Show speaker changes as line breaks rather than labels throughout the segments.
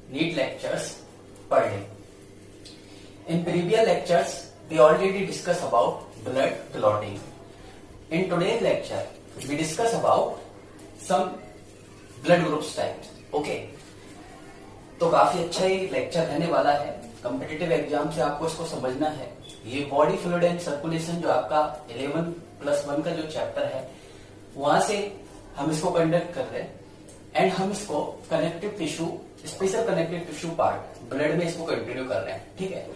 NEET lectures per day. In previous lectures, we already discussed about blood clotting. In today's lecture, we discuss about some blood groups types. Okay? तो काफी अच्छा ही lecture रहने वाला है. Competitive exam से आपको इसको समझना है. ये बॉडी फ्लूइड एंड सर्कुलेशन जो आपका 11+1 का जो चैप्टर है वहां से हम इसको कंडक्ट कर रहे हैं एंड हम इसको connective tissue, special connective tissue part blood में इसको कंटिन्यू कर रहे हैं. ठीक है,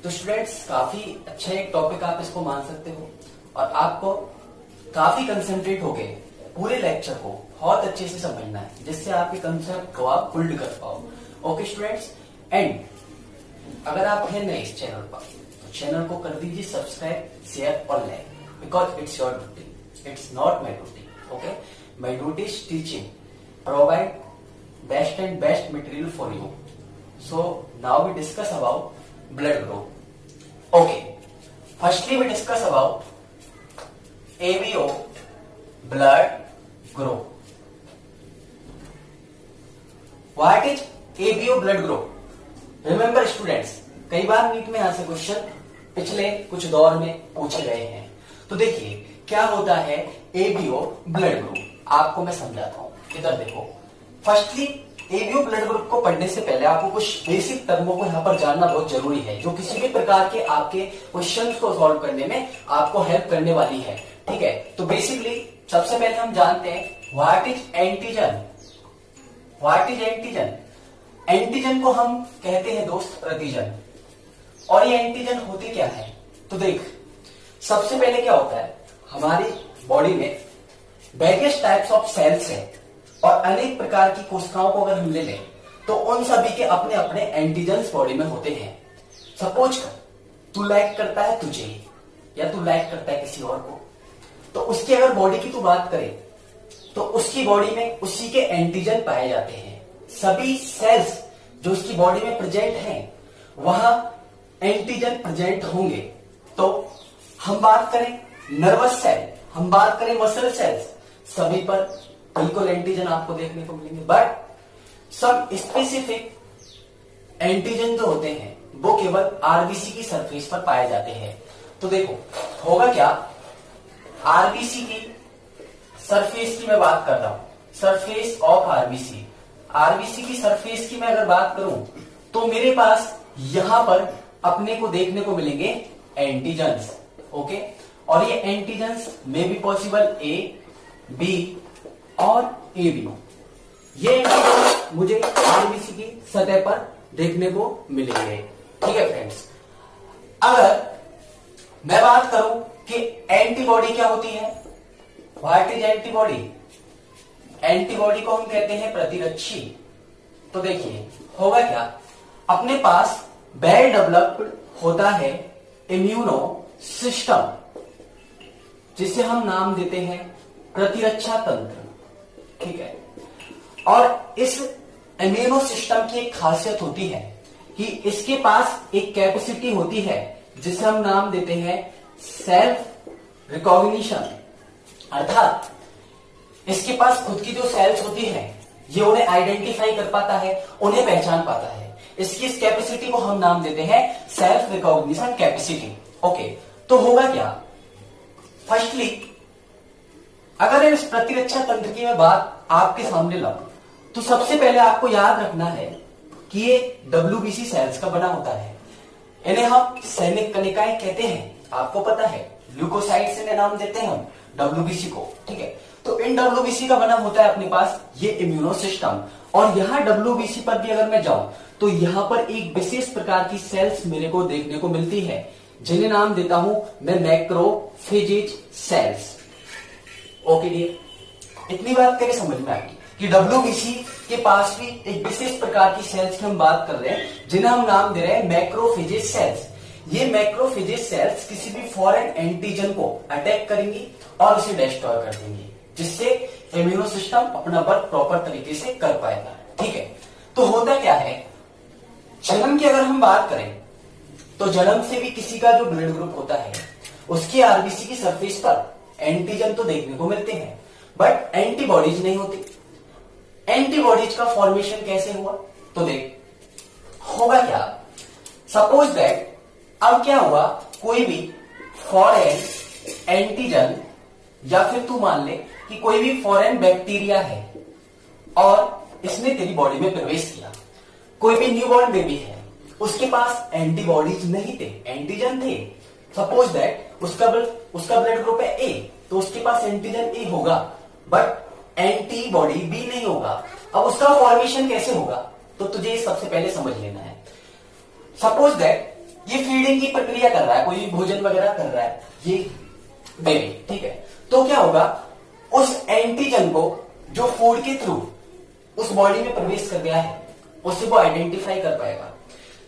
तो स्टूडेंट्स काफी अच्छा एक टॉपिक आप इसको मान सकते हो और आपको काफी कंसंट्रेट होके पूरे लेक्चर को बहुत अच्छे से समझना है जिससे आपके कंसेप्ट को आप बिल्ड कर पाओ. ओके स्टूडेंट्स, एंड अगर आप हैं नए इस चैनल पर तो चैनल को कर दीजिए सब्सक्राइब, शेयर और like, because it's your duty, it's not my duty. Okay, my duty is teaching, provide best and best material for you. So now we discuss about blood group. Okay, firstly we discuss about ABO blood group. What is ABO blood group? Remember students, कई बार NEET में यहाँ से question पिछले कुछ दौर में पूछे गए हैं. तो देखिए क्या होता है ABO ब्लड ग्रुप, आपको मैं समझाता हूं. इधर देखो, फर्स्टली एबीओ ब्लड ग्रुप को पढ़ने से पहले आपको कुछ बेसिक टर्मों को यहाँ पर जानना बहुत जरूरी है जो किसी भी प्रकार के आपके क्वेश्चंस को सॉल्व करने में आपको हेल्प करने वाली है. ठीक है, तो बेसिकली सबसे पहले हम जानते हैं what is antigen. What is antigen? Antigen को हम कहते हैं दोस्त प्रतिजन. और ये एंटीजन होते क्या है? तो देख, सबसे पहले क्या होता है, हमारी बॉडी में वेरियस टाइप्स ऑफ सेल्स है और अनेक प्रकार की कोशिकाओं को अगर हम ले लें तो उन सभी के अपने अपने एंटीजन्स बॉडी में होते हैं. सपोज कर तू लाइक करता है तुझे या तू लाइक करता है किसी और को, तो उसकी अगर बॉडी की तू बात करे तो उसकी बॉडी में उसी के एंटीजन पाए जाते हैं. सभी सेल्स जो उसकी बॉडी में प्रेजेंट हैं वहां एंटीजन प्रेजेंट होंगे. तो हम बात करें नर्वस सेल, हम बात करें मसल सेल्स, सभी पर बिल्कुल एंटीजन आपको देखने को मिलेंगे. बट सब स्पेसिफिक एंटीजन जो होते हैं वो केवल आरबीसी की सरफेस पर पाए जाते हैं. तो देखो होगा क्या, आरबीसी की सरफेस की मैं बात कर रहा हूं, सरफेस ऑफ आरबीसी. आरबीसी की सरफेस की मैं अगर बात करूं तो मेरे पास यहां पर अपने को देखने को मिलेंगे एंटीजन्स. ओके, और ये एंटीजन्स में भी पॉसिबल ए, बी और ए बी. ये एंटीजन मुझे आरबीसी की सतह पर देखने को मिलेंगे. ठीक है फ्रेंड्स, अगर मैं बात करूं कि एंटीबॉडी क्या होती है, व्हाट इज एंटीबॉडी? एंटीबॉडी को हम कहते हैं प्रतिरक्षी. तो देखिए होगा क्या, अपने पास वेल डेवलप्ड होता है इम्यूनो सिस्टम जिसे हम नाम देते हैं प्रतिरक्षा तंत्र. ठीक है, और इस इम्यूनो सिस्टम की एक खासियत होती है कि इसके पास एक कैपेसिटी होती है जिसे हम नाम देते हैं सेल्फ रिकॉग्निशन. अर्थात इसके पास खुद की जो सेल्स होती है ये उन्हें आइडेंटिफाई कर पाता है, उन्हें पहचान पाता है. इसकी इस कैपेसिटी को हम नाम देते हैं सेल्फ रिकॉग्निशन कैपेसिटी. ओके, तो होगा क्या, फर्स्टली अगर इस प्रतिरक्षा तंत्र की मैं बात आपके सामने लाऊं तो सबसे पहले आपको याद रखना है कि ये डब्ल्यूबीसी सेल्स का बना होता है. इन्हें हम सैनिक कणिकाएं कहते हैं, आपको पता है. ल्यूकोसाइट्स इन्हें नाम देते हैं हम डब्ल्यूबीसी को. ठीक है, तो इन डब्ल्यूबीसी का बना होता है अपने पास ये इम्यूनो सिस्टम. और यहां डब्ल्यूबीसी पर भी अगर मैं जाऊं तो यहां पर एक विशेष प्रकार की सेल्स मेरे को देखने को मिलती है जिन्हें नाम देता हूं मैं मैक्रोफेजेज सेल्स. ओके डियर, इतनी बात करके समझ में आएगी कि डब्ल्यूबीसी के पास भी एक विशेष प्रकार की सेल्स की हम बात कर रहे हैं जिन्हें हम नाम दे रहे हैं मैक्रोफेजेज सेल्स. ये मैक्रोफेजेज सेल्स किसी भी फॉरेन एंटीजन को अटैक करेंगी और उसे डिस्ट्रॉय कर देंगी जिससे इम्यूनो सिस्टम अपना वर्क प्रॉपर तरीके से कर पाएगा. ठीक है, तो होता क्या है, जन्म की अगर हम बात करें तो जन्म से भी किसी का जो ब्लड ग्रुप होता है उसकी आरबीसी की सरफेस पर एंटीजन तो देखने को मिलते हैं बट एंटीबॉडीज नहीं होती. एंटीबॉडीज का फॉर्मेशन कैसे हुआ? तो देख, होगा क्या, सपोज दैट अब क्या हुआ, कोई भी फॉरेन एंटीजन या फिर तू मान ले कि कोई भी फॉरेन बैक्टीरिया है और इसने तेरी बॉडी में प्रवेश किया। कोई भी न्यूबॉर्न बेबी है, उसके पास एंटीबॉडीज नहीं थे, एंटीजन थे। सपोज दैट उसका ब्लड ग्रुप है ए, तो उसके पास एंटीजन ए होगा बट एंटीबॉडी बी नहीं होगा। अब उसका फॉर्मेशन कैसे होगा, तो तुझे सबसे पहले समझ लेना है। सपोज दैट ये फीडिंग की प्रक्रिया कर रहा है, कोई भोजन वगैरह कर रहा है ये बेबी, ठीक है। तो क्या होगा, उस एंटीजन को जो फूड के थ्रू उस बॉडी में प्रवेश कर गया है उसे वो आइडेंटिफाई कर पाएगा।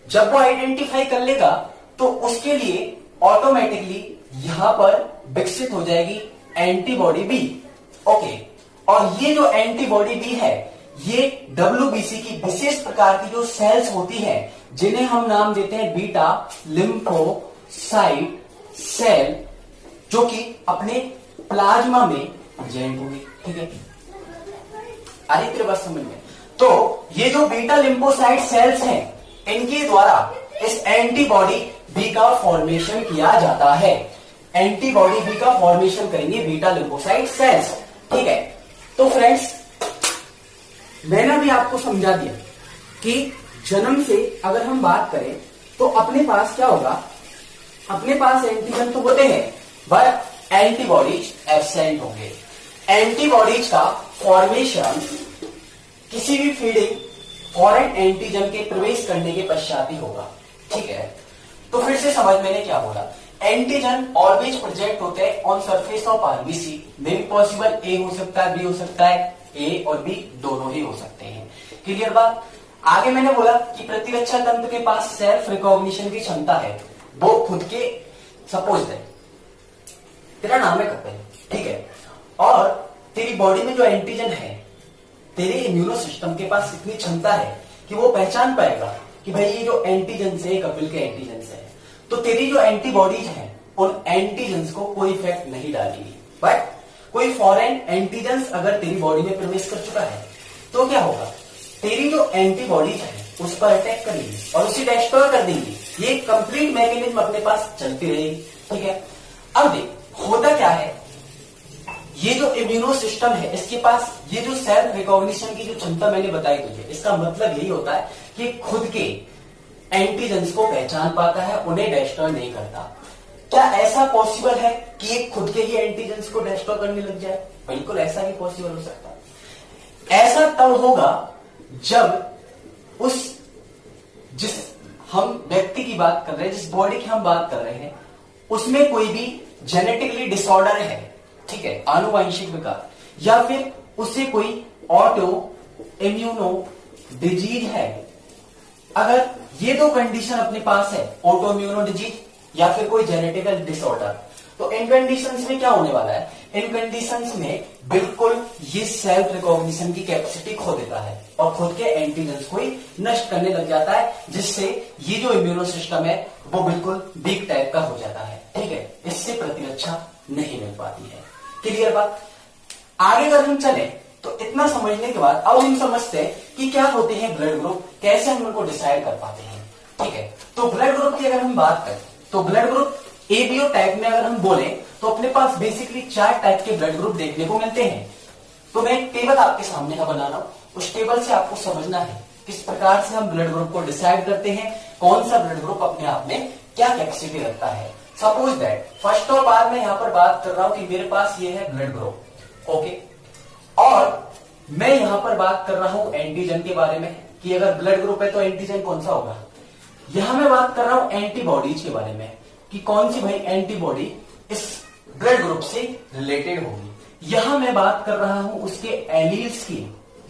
जब वो आइडेंटिफाई कर लेगा तो उसके लिए ऑटोमेटिकली यहां पर विकसित हो जाएगी एंटीबॉडी बी, ओके। और ये जो एंटीबॉडी बी है ये WBC की विशेष प्रकार की जो सेल्स होती हैं जिन्हें हम नाम देते हैं बीटा लिम्फोसाइट सेल, जो कि अपने प्लाज्मा में प्रेजेंट होगी, ठीक है। आ रही तेरे बात समझ में? तो ये जो बीटा लिम्फोसाइट सेल्स हैं इनके द्वारा इस एंटीबॉडी बी का फॉर्मेशन किया जाता है। एंटीबॉडी बी का फॉर्मेशन करेंगे बीटा लिम्फोसाइट सेल्स, ठीक है। तो फ्रेंड्स मैंने भी आपको समझा दिया कि जन्म से अगर हम बात करें तो अपने पास क्या होगा, अपने पास एंटीजन तो होते हैं बट एंटीबॉडीज एब्सेंट होंगे। एंटीबॉडीज का फॉर्मेशन किसी भी फीडिंग फॉरेन एंटीजन के प्रवेश करने के पश्चात ही होगा, ठीक है। तो फिर से समझ मैंने क्या बोला, एंटीजन ऑलवेज प्रेजेंट होते हैं ऑन सरफेस ऑफ RBC। मे भी पॉसिबल ए हो सकता है, बी हो सकता है, ए और बी दोनों ही हो सकते हैं। क्लियर बात? आगे मैंने बोला कि प्रतिरक्षा तंत्र के पास सेल्फ रिकॉग्निशन की क्षमता है, वो खुद के सपोज है तेरा नाम है कपिल, ठीक है, और तेरी बॉडी में जो एंटीजन है तेरे इम्यूनो सिस्टम के पास इतनी क्षमता है कि वो पहचान पाएगा कि भाई ये जो एंटीजन है कपिल के एंटीजन है। तो तेरी जो एंटीबॉडीज है उन एंटीजन को कोई इफेक्ट नहीं डालेगी। बट कोई फॉरेन एंटीजन अगर तेरी बॉडी में प्रवेश कर चुका है तो क्या होगा, तेरी जो एंटीबॉडीज है उस पर अटैक करेगी और उसे डिस्ट्रॉय कर देंगी। ये कंप्लीट मैकेनिज्म अपने पास चलती रहेगी, ठीक है। अब देख होता क्या है, ये जो इम्यूनो सिस्टम है इसके पास ये जो सेल्फ रिकॉग्निशन की जो क्षमता मैंने बताई तुझे, इसका मतलब यही होता है कि खुद के एंटीजेंस को पहचान पाता है, उन्हें डिस्ट्रॉय नहीं करता। क्या ऐसा पॉसिबल है कि ये खुद के ही एंटीजेंस को डिस्ट्रॉय करने लग जाए? बिल्कुल ऐसा भी पॉसिबल हो सकता है। ऐसा तब होगा जब उस जिस हम व्यक्ति की बात कर रहे हैं, जिस बॉडी की हम बात कर रहे हैं, उसमें कोई भी जेनेटिकली डिसऑर्डर है, ठीक है, आनुवंशिक विकार, या फिर उससे कोई ऑटो इम्यूनो डिजीज है। अगर ये दो कंडीशन अपने पास है, ऑटो इम्यूनो डिजीज या फिर कोई जेनेटिकल डिसऑर्डर, तो इन कंडीशंस में क्या होने वाला है, इन कंडीशंस में बिल्कुल ये सेल्फ रिकॉग्निशन की कैपेसिटी खो देता है और खुद के एंटीजेंस को ही नष्ट करने लग जाता है, जिससे ये जो इम्यूनो सिस्टम है वो बिल्कुल वीक टाइप का हो जाता है, ठीक है। इससे प्रतिरक्षा नहीं मिल पाती है। क्लियर बात? आगे अगर हम चले तो इतना समझने के बाद अब हम समझते हैं कि क्या होते हैं ब्लड ग्रुप, कैसे हम उनको डिसाइड कर पाते हैं, ठीक है। तो ब्लड ग्रुप की अगर हम बात करें तो ब्लड ग्रुप एबीओ टाइप में अगर हम बोले तो अपने पास बेसिकली 4 टाइप के ब्लड ग्रुप देखने को मिलते हैं। तो मैं एक टेबल आपके सामने का बना रहा हूं, उस टेबल से आपको समझना है किस प्रकार से हम ब्लड ग्रुप को डिसाइड करते हैं, कौन सा ब्लड ग्रुप अपने आप में क्या कैपेसिटी रखता है। Suppose that first of all मैं यहां पर बात कर रहा हूं कि मेरे पास ये है ब्लड ग्रुप, ओके, और मैं यहां पर बात कर रहा हूं एंटीजन के बारे में कि अगर ब्लड ग्रुप है तो एंटीजन कौन सा होगा। यहां मैं बात कर रहा हूं एंटीबॉडीज के बारे में कि कौन सी भाई एंटीबॉडी इस ब्लड ग्रुप से रिलेटेड होगी। यहां मैं बात कर रहा हूं उसके एलील्स की,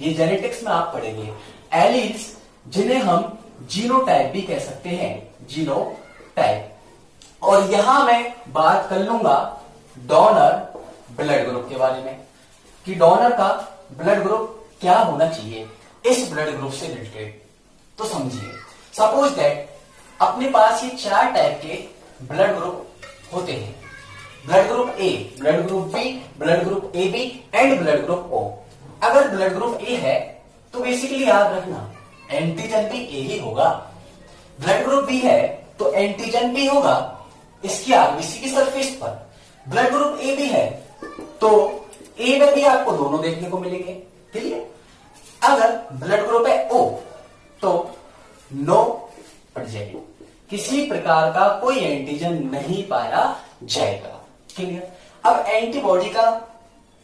ये जेनेटिक्स में आप पढ़ेंगे, एलील्स जिन्हें हम जीनोटाइप भी कह सकते हैं, जीनोटाइप। और यहां मैं बात कर लूंगा डोनर ब्लड ग्रुप के बारे में कि डोनर का ब्लड ग्रुप क्या होना चाहिए इस ब्लड ग्रुप से रिलेटेड। तो समझिए, सपोज दैट अपने पास ये 4 टाइप के ब्लड ग्रुप होते हैं, blood group A, blood group B, blood group A B and blood group O. अगर ब्लड ग्रुप ए है तो बेसिकली याद रखना एंटीजन भी ए ही होगा, ब्लड ग्रुप बी है तो एंटीजन भी होगा इसकी आरबीसी की सरफेस पर। ब्लड ग्रुप ए भी है तो ए में भी आपको दोनों देखने को मिलेंगे। क्लियर? अगर ब्लड ग्रुप है ओ तो नो प्रेजेंट, किसी प्रकार का कोई एंटीजन नहीं पाया जाएगा। क्लियर? अब एंटीबॉडी का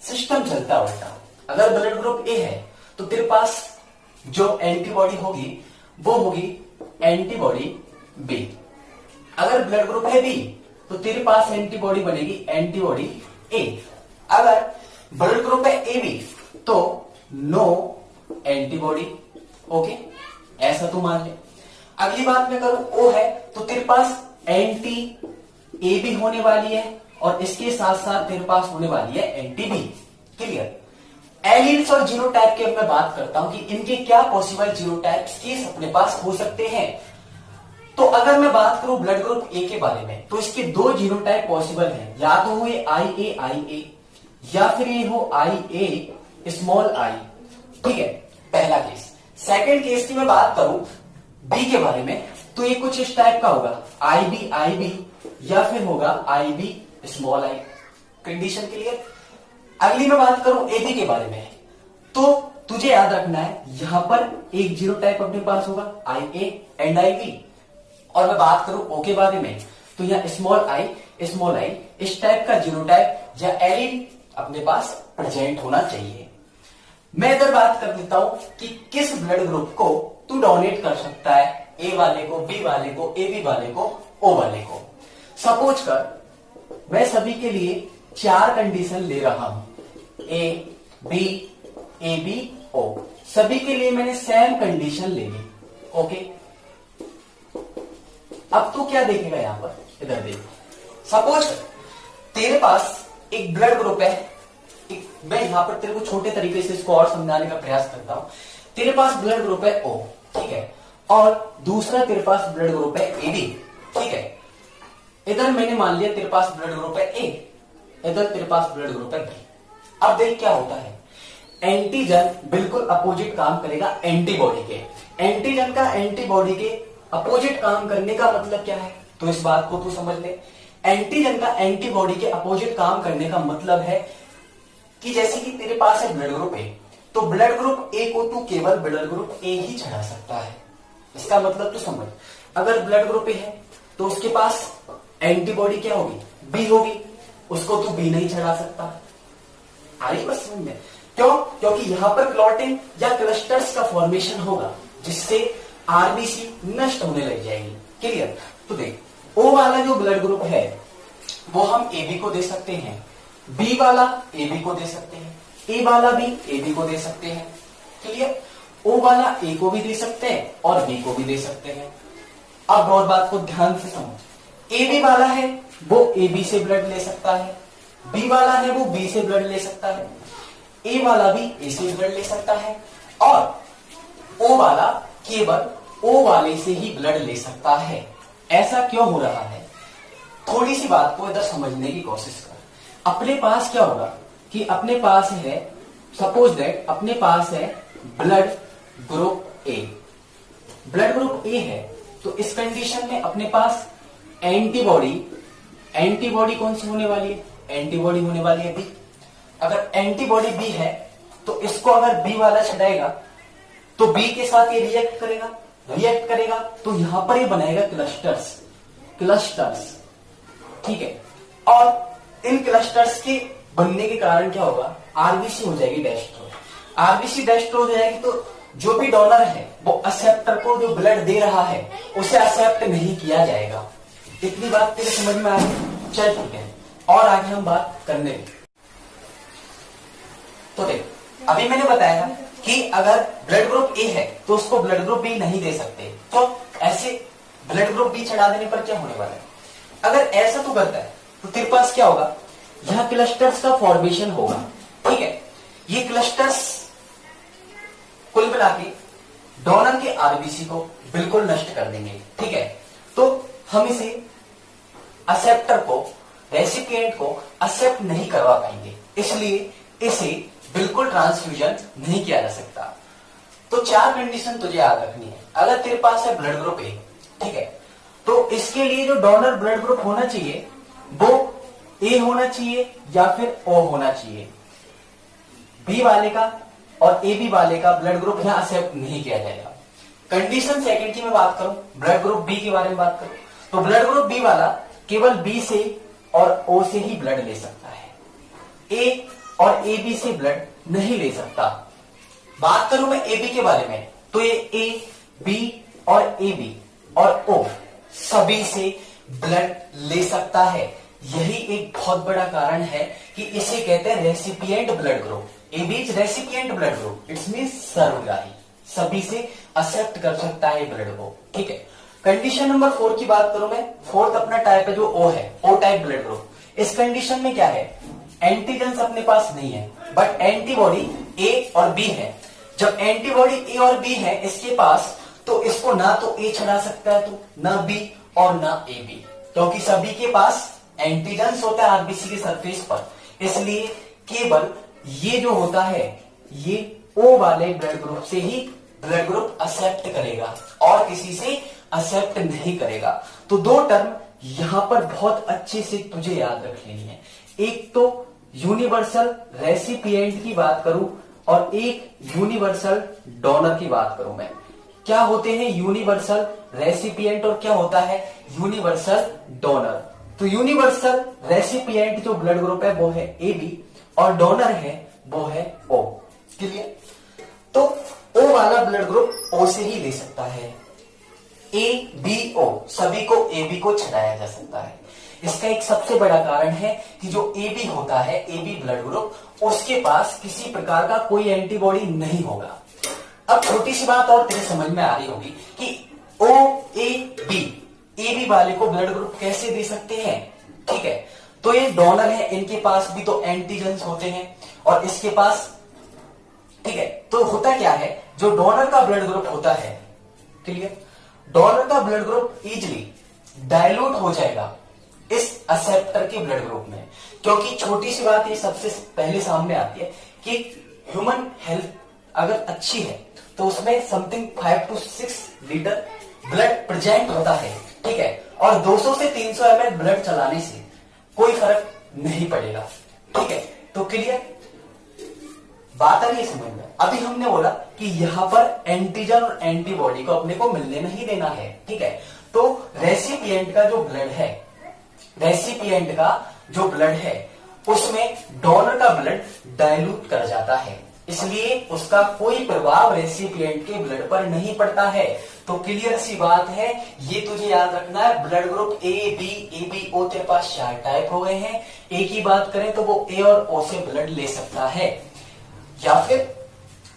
सिस्टम चलता उल्टा। अगर ब्लड ग्रुप ए है तो तेरे पास जो एंटीबॉडी होगी वो होगी एंटीबॉडी बी। अगर ब्लड ग्रुप है बी तो तेरे पास एंटीबॉडी बनेगी एंटीबॉडी ए। अगर ब्लड ग्रुप है ए बी तो नो एंटीबॉडी। ओके, ऐसा तू मान ले। अगली बात मैं करूं ओ है तो तेरे पास एंटी ए भी होने वाली है और इसके साथ साथ तेरे पास होने वाली है एंटी बी। क्लियर? एलील्स और जीनोटाइप की अब मैं बात करता हूं कि इनके क्या पॉसिबल जीनोटाइप्स केस अपने पास हो सकते हैं। तो अगर मैं बात करूं ब्लड ग्रुप ए के बारे में तो इसके दो जीनोटाइप पॉसिबल हैं, या तो हुए आई ए या फिर ये हो आई ए स्मॉल आई। ठीक है, पहला केस। सेकंड केस की मैं बात करूं बी के बारे में तो ये कुछ इस टाइप का होगा, आई बी या फिर होगा I B small I. Condition clear? अगली मैं बात करूं ए बी के बारे में तो तुझे याद रखना है यहां पर एक जीनोटाइप अपने पास होगा आई ए एंड आई बी। और मैं बात करूं ओ के बारे में तो यहां स्मॉल आई इस टाइप का जीनोटाइप या एलील अपने पास प्रेजेंट होना चाहिए। मैं इधर बात कर देता हूं कि किस ब्लड ग्रुप को तू डोनेट कर सकता है, ए वाले को, बी वाले को, ए बी वाले को, ओ वाले को। सपोज कर मैं सभी के लिए 4 कंडीशन ले रहा हूं, ए बी ओ, सभी के लिए मैंने सेम कंडीशन ले ली। ओके, अब तू क्या देखेगा यहां पर, इधर देख। सपोज तेरे पास एक ब्लड ग्रुप है, मैं यहां पर तेरे को छोटे तरीके से इसको और समझाने का प्रयास करता हूं। तेरे पास ब्लड ग्रुप है ओ, ठीक है, और दूसरा तेरे पास ब्लड ग्रुप है ए बी। ठीक है, इधर मैंने मान लिया तेरे पास ब्लड ग्रुप है ए, इधर तेरे पास ब्लड ग्रुप है बी। अब देख क्या होता है, एंटीजन बिल्कुल अपोजिट काम करेगा एंटीबॉडी के। एंटीजन का एंटीबॉडी के अपोजिट काम करने का मतलब क्या है, तो इस बात को तू समझ ले। एंटीजन का एंटीबॉडी के अपोजिट काम करने का मतलब है कि जैसे कि तेरे पास है ब्लड ग्रुप ए, तो ब्लड ग्रुप ए को तू केवल ब्लड ग्रुप ए ही चढ़ा सकता है। इसका मतलब तू समझ, अगर ब्लड ग्रुप ए है तो उसके पास एंटीबॉडी क्या होगी, बी होगी, उसको तू बी नहीं चढ़ा सकता। आ रही बात समझ में? क्यों? क्योंकि यहां पर क्लॉटिंग या क्लस्टर्स का फॉर्मेशन होगा जिससे आरबीसी नष्ट होने लग जाएगी। क्लियर? तो देख, ओ वाला जो ब्लड ग्रुप है वो हम ए बी को दे सकते हैं, बी वाला ए बी को दे सकते हैं, ए वाला भी ए बी को दे सकते हैं। क्लियर? ओ वाला ए को भी दे सकते हैं और बी को भी दे सकते हैं। अब और बात को ध्यान से समझ, ए बी वाला है वो ए बी से ब्लड ले सकता है, बी वाला है वो बी से ब्लड ले सकता है, ए वाला भी ए से ब्लड ले सकता है, और ओ वाला केवल ओ वाले से ही ब्लड ले सकता है। ऐसा क्यों हो रहा है, थोड़ी सी बात को इधर समझने की कोशिश कर। अपने पास क्या होगा कि अपने पास है, सपोज दैट अपने पास है blood group A. Blood group ए है तो इस कंडीशन में अपने पास एंटीबॉडी कौन सी होने वाली है, एंटीबॉडी होने वाली है बी। अगर एंटीबॉडी बी है तो इसको अगर बी वाला छड़ाएगा तो बी के साथ ये रिएक्ट करेगा तो यहां पर ये बनाएगा क्लस्टर्स। ठीक है, और इन क्लस्टर्स के बनने के कारण क्या होगा, आरबीसी हो जाएगी डेस्ट्रॉय। आरबीसी डेस्ट्रॉय हो जाएगी तो जो भी डोनर है वो एक्सेप्टर को जो ब्लड दे रहा है उसे एक्सेप्ट नहीं किया जाएगा। इतनी बात तेरे समझ में आ गई? चल ठीक है, और आगे हम बात करने लगे। तो देख, अभी मैंने बताया कि अगर ब्लड ग्रुप ए है तो उसको ब्लड ग्रुप बी नहीं दे सकते, तो ऐसे ब्लड ग्रुप बी चढ़ा देने पर क्या होने वाला है, अगर ऐसा तो करता है तो तेरे पास क्या होगा, यहां क्लस्टर्स का फॉर्मेशन होगा। ठीक है, ये क्लस्टर्स कुल मिला के डोनर के आरबीसी को बिल्कुल नष्ट कर देंगे। ठीक है, तो हम इसे एक्सेप्टर को, रेसिपिएंट को एक्सेप्ट नहीं करवा पाएंगे, इसलिए इसे बिल्कुल ट्रांसफ्यूजन नहीं किया जा सकता। तो 4 कंडीशन तुझे याद रखनी है। अगर तेरे पास है ब्लड ग्रुप ए ठीक है। तो इसके लिए जो डोनर ब्लड ग्रुप होना चाहिए वो ए होना चाहिए या फिर ओ होना चाहिए। बी वाले का और ए बी वाले का ब्लड ग्रुप यहां एक्सेप्ट नहीं किया जाएगा। कंडीशन सेकंड की मैं बात करूं, ब्लड ग्रुप बी के बारे में बात करूं, तो ब्लड ग्रुप बी वाला केवल बी से और ओ से ही ब्लड ले सकता है, ए और ए बी से ब्लड नहीं ले सकता। बात करूं मैं ए बी के बारे में, तो ये ए बी और ए बी और ओ सभी से ब्लड ले सकता है। यही एक बहुत बड़ा कारण है कि इसे कहते हैं recipient blood group. A B is recipient blood group, it's mean सर्वग्राही, सभी से एक्सेप्ट कर सकता है ब्लड को, ठीक है। कंडीशन नंबर 4 की बात करूं मैं, फोर्थ अपना टाइप है जो ओ है, ओ टाइप ब्लड ग्रुप। इस कंडीशन में क्या है, एंटीजन्स अपने पास नहीं है बट एंटीबॉडी ए और बी है। जब एंटीबॉडी ए और बी है इसके पास, तो इसको ना तो ए चढ़ा सकता है तो ना बी और ना ए बी, क्योंकि सभी के पास एंटीजन्स होता है आरबीसी के सरफेस पर। इसलिए केवल ये जो होता है ये ओ वाले ब्लड ग्रुप से ही ब्लड ग्रुप एक्सेप्ट करेगा और किसी से एक्सेप्ट नहीं करेगा। तो दो टर्म यहां पर बहुत अच्छे से तुझे याद रख लेनी है, एक तो यूनिवर्सल रेसिपिएंट की बात करूं और एक यूनिवर्सल डोनर की बात करूं मैं। क्या होते हैं यूनिवर्सल रेसिपिएंट और क्या होता है यूनिवर्सल डोनर। तो यूनिवर्सल रेसिपिएंट जो ब्लड ग्रुप है वो है ए बी और डोनर है वो है ओ। क्लियर। तो ओ वाला ब्लड ग्रुप ओ से ही ले सकता है, ए बी ओ सभी को ए बी को छड़ाया जा सकता है। इसका एक सबसे बड़ा कारण है कि जो ए बी होता है, ए बी ब्लड ग्रुप, उसके पास किसी प्रकार का कोई एंटीबॉडी नहीं होगा। अब छोटी सी बात और तेरे समझ में आ रही होगी कि ओ ए बी वाले को ब्लड ग्रुप कैसे दे सकते हैं, ठीक है। तो ये डोनर है, इनके पास भी तो एंटीजन्स होते हैं और इसके पास, ठीक है। तो होता क्या है, जो डोनर का ब्लड ग्रुप होता है, क्लियर, डोनर का ब्लड ग्रुप इजीली डायल्यूट हो जाएगा इस एक्सेप्टर के ब्लड ग्रुप में। क्योंकि छोटी सी बात ये सबसे पहले सामने आती है कि ह्यूमन हेल्थ अगर अच्छी है तो उसमें something 5 to 6 litre blood present होता है, ठीक है। और 200 से 300 ml ब्लड चलाने से कोई फर्क नहीं पड़ेगा, ठीक है। तो क्लियर बात आ रही है समझ में। अभी हमने बोला कि यहां पर एंटीजन और एंटीबॉडी को अपने को मिलने नहीं देना है, ठीक है। तो रेसिपिएंट का जो ब्लड है, रेसिपिएंट का जो ब्लड है उसमें डोनर का ब्लड डाइल्यूट कर जाता है, इसलिए उसका कोई प्रभाव रेसिपिएंट के ब्लड पर नहीं पड़ता है। तो क्लियर सी बात है, ये तुझे याद रखना है। Blood group A B O तेरे पास 4 टाइप हो गए हैं। ए की बात करें तो वो ए और ओ से ब्लड ले सकता है, या फिर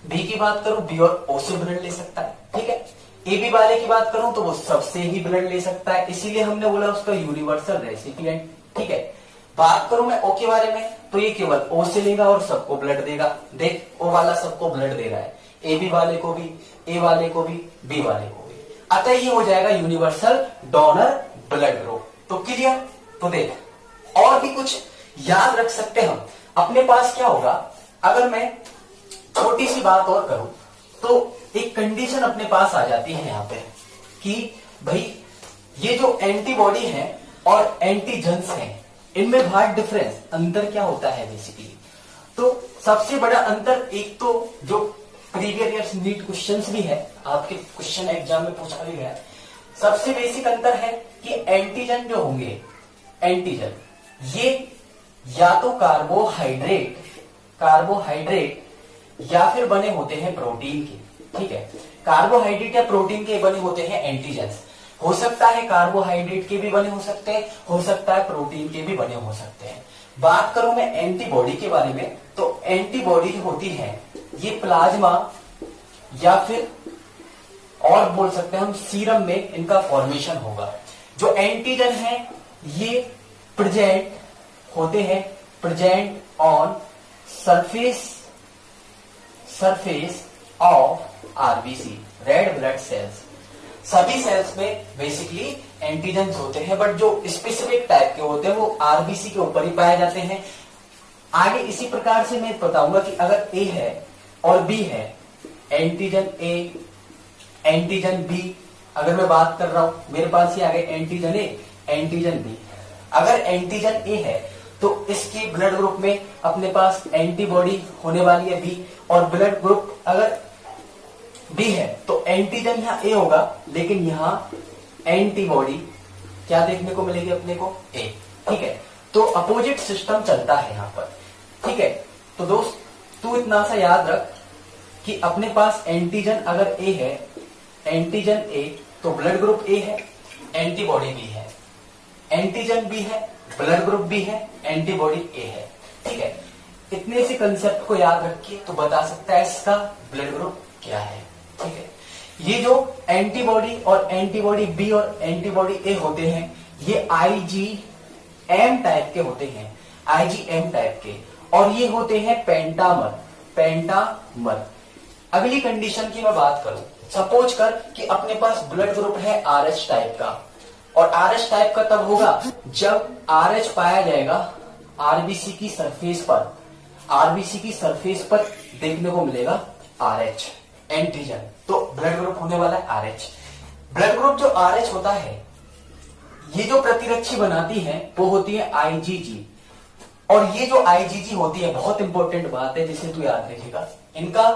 बी की बात करूं बी और ओ से ब्लड ले सकता है, ठीक है। ए बी वाले की बात करूं तो वो सबसे ही ब्लड ले सकता है, इसीलिए हमने बोला उसका यूनिवर्सल रेसिपिएंट, ठीक है। बात करूं मैं ओ के बारे में तो ये केवल ओ से लेगा और सबको ब्लड देगा। देख ओ वाला सबको ब्लड दे रहा है, ए बी वाले को भी, ए वाले को भी, बी वाले को भी, अतः ये हो जाएगा यूनिवर्सल डोनर ब्लड ग्रुप। तो क्लियर। तो देख और भी कुछ याद रख सकते हम। अपने पास क्या होगा, अगर मैं छोटी सी बात और करूं तो एक कंडीशन अपने पास आ जाती है यहां पे कि भाई ये जो एंटीबॉडी है और एंटीजन्स हैं इनमें बहुत डिफरेंस, अंतर क्या होता है बेसिकली। तो सबसे बड़ा अंतर, एक तो जो प्रीवियस ईयर्स नीट क्वेश्चंस भी है, आपके क्वेश्चन एग्जाम में पूछा भी गया, सबसे बेसिक अंतर है कि एंटीजन जो होंगे, एंटीजन ये या तो कार्बोहाइड्रेट या फिर बने होते हैं प्रोटीन के, ठीक है। कार्बोहाइड्रेट या प्रोटीन के बने होते हैं एंटीजन्स। हो सकता है कार्बोहाइड्रेट के भी बने हो सकते हैं, हो सकता है प्रोटीन के भी बने हो सकते हैं। बात करूं मैं एंटीबॉडी के बारे में तो एंटीबॉडी जो होती है ये प्लाज्मा या फिर और बोल सकते हैं हम सीरम में इनका फॉर्मेशन होगा। जो एंटीजन है ये प्रेजेंट होते हैं, present on surface of RBC, red blood cells. सभी सेल्स में बेसिकली एंटीजन्स होते हैं बट जो स्पेसिफिक टाइप के होते हैं वो आरबीसी के ऊपर ही पाए जाते हैं। आगे इसी प्रकार से मैं बताऊंगा कि अगर ए है और बी है, एंटीजन ए, एंटीजन बी अगर मैं बात कर रहा हूं, मेरे पास ये आ गए एंटीजन ए, एंटीजन बी। अगर एंटीजन ए है तो इसके ब्लड ग्रुप में अपने पास एंटीबॉडी होने वाली है बी, और ब्लड ग्रुप अगर बी है तो एंटीजन यहां ए होगा, लेकिन यहां एंटीबॉडी क्या देखने को मिलेगी अपने को, ए। ठीक है, तो अपोजिट सिस्टम चलता है यहां पर। ठीक है, तो दोस्त तू इतना सा याद रख कि अपने पास एंटीजन अगर ए है, एंटीजन ए तो ब्लड ग्रुप ए है, एंटीबॉडी बी है, एंटीजन बी है, ब्लड ग्रुप बी है, एंटीबॉडी ए है। ठीक है, इतने से कंसेप्ट को याद रखिए तो बता सकता है इसका ब्लड ग्रुप क्या है। ठीक है, ये जो एंटीबॉडी और एंटीबॉडी बी और एंटीबॉडी ए होते हैं, ये IgM टाइप के होते हैं, IgM टाइप के, और ये होते हैं पेंटामर, पेंटामर। अगली कंडीशन की मैं बात करूं, सपोज कर कि अपने पास ब्लड ग्रुप है RH टाइप का, और RH टाइप का तब होगा जब RH पाया जाएगा RBC की सरफेस पर, RBC की सरफेस पर देखने को मिलेगा RH एंटीजन, तो ब्लड ग्रुप होने वाला है RH। ब्लड ग्रुप जो RH होता है, ये जो प्रतिरक्षी बनाती है वो होती है IgG, और ये जो IgG होती है, बहुत इंपॉर्टेंट बात है जिसे तू याद रखेगा, इनका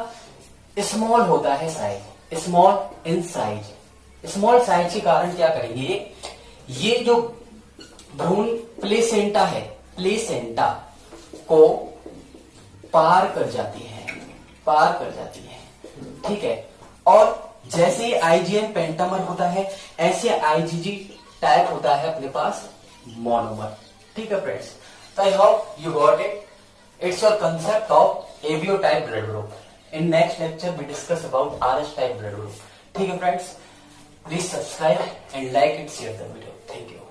स्मॉल होता है size, small in size. Small size के कारण क्या करेंगे, ये जो भ्रूण प्लेसेंटा है, प्लेसेंटा को पार कर जाती है, पार कर जाती है। ठीक है, और जैसे IgM पेंटामर होता है, ऐसे IgG टाइप होता है अपने पास मोनोमर। ठीक है friends, so I hope you got it. It's your concept of ABO type blood group. In next lecture we discuss about RH type blood group. ठीक है friends, please subscribe and like and share the video. Thank you.